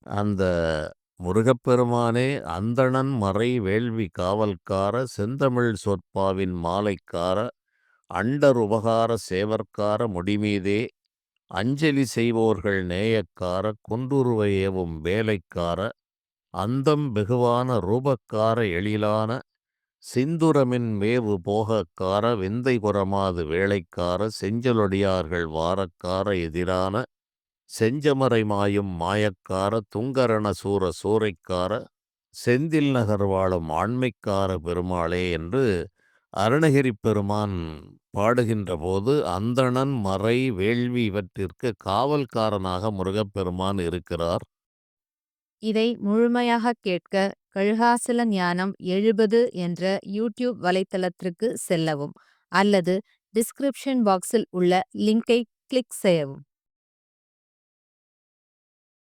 அந்த முருகப்பெருமானே அந்தணன் மறை வேள்வி காவல்கார செந்தமிழ் சொற்பாவின் மாலைக்கார அண்டர் உபகார சேவற்கார முடிமீதே அஞ்சலி செய்வோர்கள் நேயக்கார குன்றுருவ ஏவும் வேலைக்கார அந்தம் வெகுவான ரூபக்கார எழிலான சிந்துரமின் மேவு போகக்கார விந்தை புறமாது வேலைக்கார செஞ்சலொடியார்கள் வாரக்கார எதிரான செஞ்சமரை மாயும் மாயக்கார துங்கரண சூர சூறைக்கார செந்தில் நகர் வாழும் ஆண்மைக்கார பெருமாளே என்று அருணகிரிப் பெருமான் பாடுகின்ற போது அந்தணன் மறை வேள்வி இவற்றிற்கு காவல்காரனாக முருகப்பெருமான் இருக்கிறார். இதை முழுமையாக கேட்க கழுகாசல ஞானம் 70 என்ற யூடியூப் வலைத்தளத்திற்கு செல்லவும் அல்லது டிஸ்கிரிப்ஷன் பாக்ஸில் உள்ள லிங்கை கிளிக் செய்யவும்.